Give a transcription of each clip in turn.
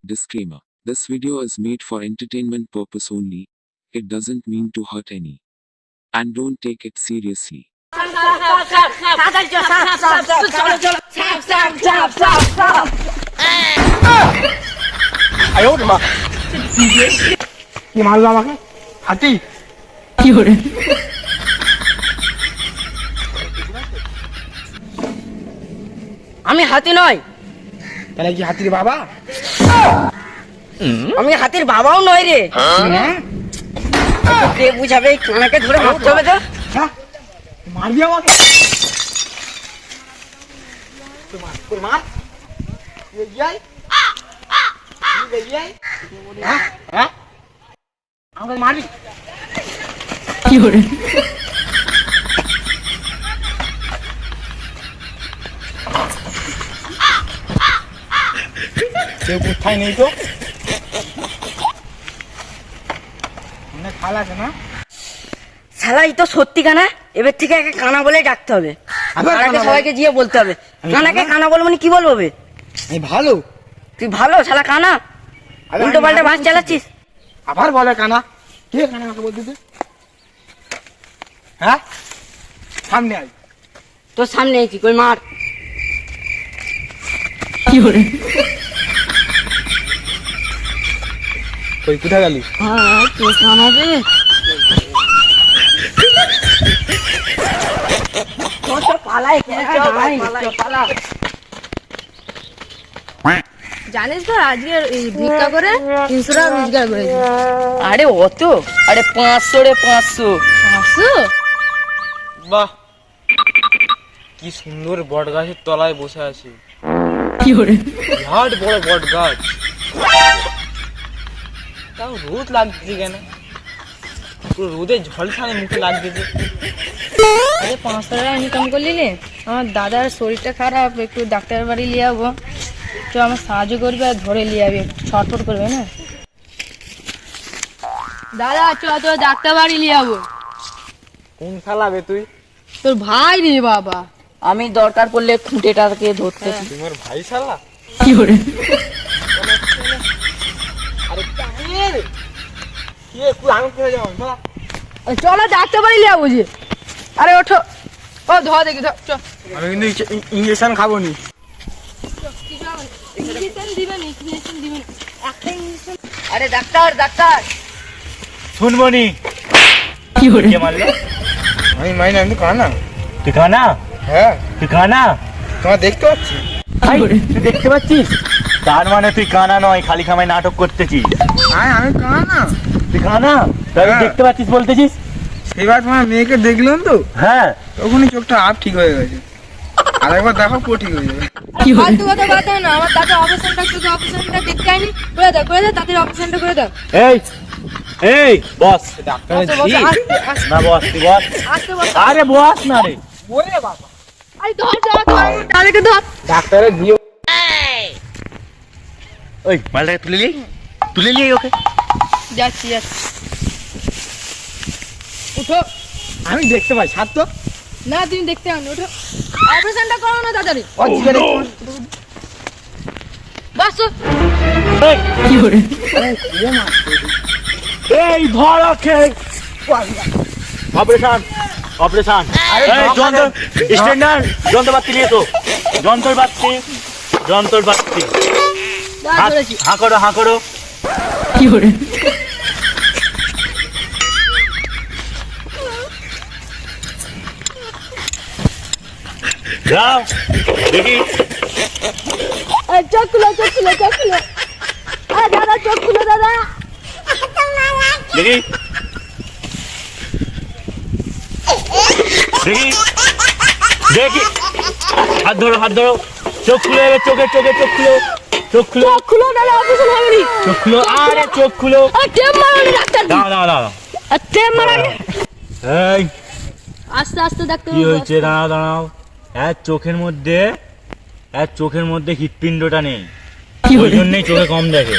Disclaimer. This video is made for entertainment purpose only. It doesn't mean to hurt any. And don't take it seriously. কি মারলো আমাকে? হাতি? কি করে? আমি হাতি নয়। তাহলে কি হাতির বাবা? আমি হাতির বাবাও নয় রে। কে বুঝাবে? কানাকে ধরে মারতে হবে তো। হ্যাঁ? মারবি আমাকে? তুই মার। বেরিয়ে আয়। হ্যাঁ? আমাকে মারবি? কি করে? কেউ কোথায় নেই তো? অনেক খাল আছে না? শালা এই তো সত্যি কানা। এবার থেকে একে কানা বলে ডাকতে হবে। আবার কানাকে কানা সবাইকে গিয়ে বলতে হবে। আমি কানাকে কানা? কানা বলবো মানে কি বলবো বে? আমি ভালো। তুই ভালো শালা কানা? আরে উল্টো আমি পাল্টা ভালো ভাষ বলছি। চালাচ্ছিস। আবার বলে কানা। কে কানা আমাকে বলতেছে? হ্যাঁ? সামনে আয়। তোর সামনে আছি কই মার। কি করে? কই কোথায় গেলি? হ্যাঁ তুই কানাবে। পালাই পালা। জানিস তো আজকে ভিক্ষা করে 300 টাকা রোজগার করেছি। আরে অত? আরে 500 রে 500। 500? বাহ, কি সুন্দর বট গাছের তলায় বসে আছি। কি করে? বিরাট বড় বট গাছ, তাও রোদ লাগছে কেন? পুরো রোদে ঝলসানে মুখে লাগতেছে। আরে 500 টাকা ইনকাম করলি নে? আমার দাদার শরীরটা খারাপ, একটু ডাক্তারের বাড়ি নিয়ে যাবো। তো আমার সাহায্য করবে আর ধরে নিয়ে যাবে, একটু ছটফট করবে না? দাদা চ তো ডাক্তার বাড়ি নিয়ে যাবো। কোন শালাবে তুই? তোর ভাই রে বাবা। আমি দরকার পড়লে খুঁটেটাকে ধরতে। তোমার ভাই শালা? কি করে? আমি কোথায় যাবো? চলো ডাক্তার বাড়ি নিয়ে যাবো যে। আরে ওঠো, ও ধর দেখি ধর চ। আমি কিন্তু ইঞ্জেকশন খাবো নি। ইঞ্জেকশন দিবেন, ইঞ্জেকশন দিবেন, একটা ইঞ্জেকশন। আরে ডাক্তার ডাক্তার। শুনবনি। কি করে? কে মারলো? আমি মাইনে আমি কানা। তুই কানা? হ্যাঁ, তুই কানা? তোমার দেখতে পাচ্ছি। কি করে? তুই দেখতে পাচ্ছিস? তার মানে তুই কানা নয়, খালি খামায় নাটক করতেছিস। আমি কানা। তুই কানা? তাই হ্যাঁ। দেখতে পাচ্ছিস বলতেছিস? সেবার তোমার মেয়েকে দেখলাম তো, হ্যাঁ। তখনই চোখটা আপ ঠিক হয়ে গেছে। আরেকবার দেখো পুরো ঠিক হয়ে যাবে। কি করে? ফালতু কথা বলতে না, আমার দাদা অপারেশনটা দেখতে আইনি। করে দাও তাদের অপারেশনটা করে দাও। এই এই বস, ডাক্তারের আস্তে বসো, জি। আস্তে না বস, তুই বস। আস্তে বসো। আরে বস না রে। ওরে বাবা, আরে ধর তাদেরকে ধর। ডাক্তারের জি। ওই মালটাকে তুলে নিয়ে ওকে। যাচ্ছি উঠো। আমি দেখতে পাই ছাড় তো। না তুমি দেখতে আনো, ওঠো। অপারেশনটা করো না তাড়াতাড়ি। ও ঠিক আছে। বাস। এই, কি করে? এই ধর ওকে। Operation operation. আরে এই যন্ত্র স্ট্যান্ডার্ড যন্ত্রপাতি নিয়ে তো। যন্ত্রপাতি যা ধরেছি। হাঁ করো। কি করে? যাও দেখি। চোখ খুলো। আরে দাদা চোখ খুলো দাদা। দেখি হাত ধরো। চোখ খুলে চোখ খুলো দাদা, অপারেশন হবে নি। চোখ খুলো। আরে চোখ খুলো। আরে টেপ মারো না ডাক্তার। দাঁড়াও। আর টেপ মারো না। এই আস্তে ডাক্তার। কি হয়েছে? দাঁড়াও। এর চোখের মধ্যে হৃৎপিণ্ডটা নেই, ওই জন্যই চোখে কম দেখে।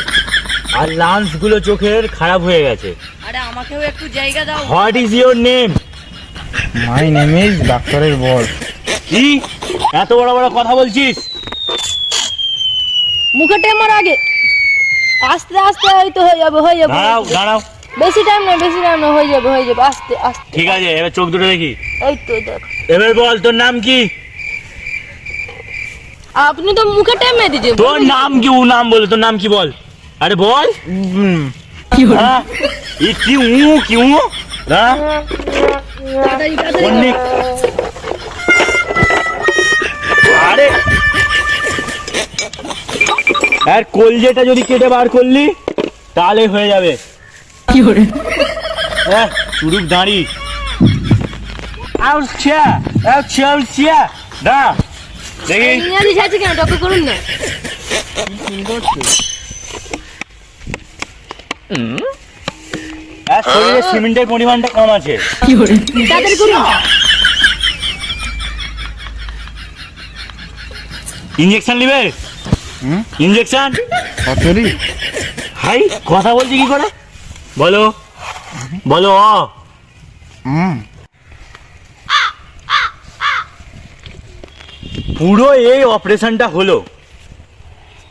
আর লাঞ্চ গুলো চোখের খারাপ হয়ে গেছে। আরে আমাকেও একটু জায়গা দাও। What is your name? My name is ডাক্তারের বস। কি এত বড় বড় কথা বলছিস? মুখে টেপ মারো আগে। আস্তে আস্তে হয়তো হয়ে যাবে দাঁড়াও দাঁড়াও, বেশি টাইম না হয়ে যাবে আস্তে আস্তে। ঠিক আছে, এবার চোখ দুটো দেখি। এই তো দেখ, এবার বল তোর নাম কি? আপনি তো মুখে টেমে দিয়েছেন। তোর নাম কি? ও নাম বলে, তোর নাম কি বল? আরে বল। হ্যাঁ? এই কি হ্যাঁ? অনেক। আরে আর কলজেটা যদি কেটে বার করলি তাহলে হয়ে যাবে। হ্যাঁ, চুরুক দাঁড়ি। না দেখি ইংরেজি আছে কেন, টপে করুন না। শরীরে সিমেন্টের পরিমাণটা কম আছে। তাড়াতাড়ি করুন। ইঞ্জেকশন নিবে? ইঞ্জেকশন? হাই, কথা বলছি কি করে? বলো বলো। পুরো এই অপারেশনটা হলো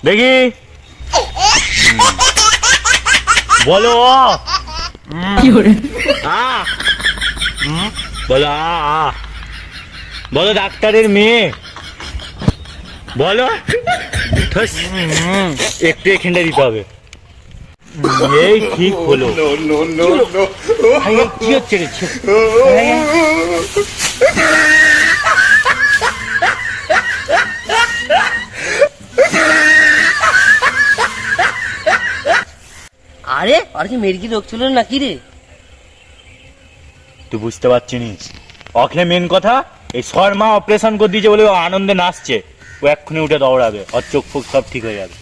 দেখি। বলো বলো বলো ডাক্তারের মেয়ে বলো। একটু এখানটা দিতে হবে। এই ঠিক হলো। কি হচ্ছে রে? আরে আর কি মেরকি রোগ ছিল নাকি রে? তুই বুঝতে পারছিস? অখলে মেন কথা, এই শর্মা অপারেশন করে দিয়েছে বলে ও আনন্দে নাচছে। ও এক্ষুনি উঠে দৌড়াবে, ওর চোখ ফোক সব ঠিক হয়ে যাবে।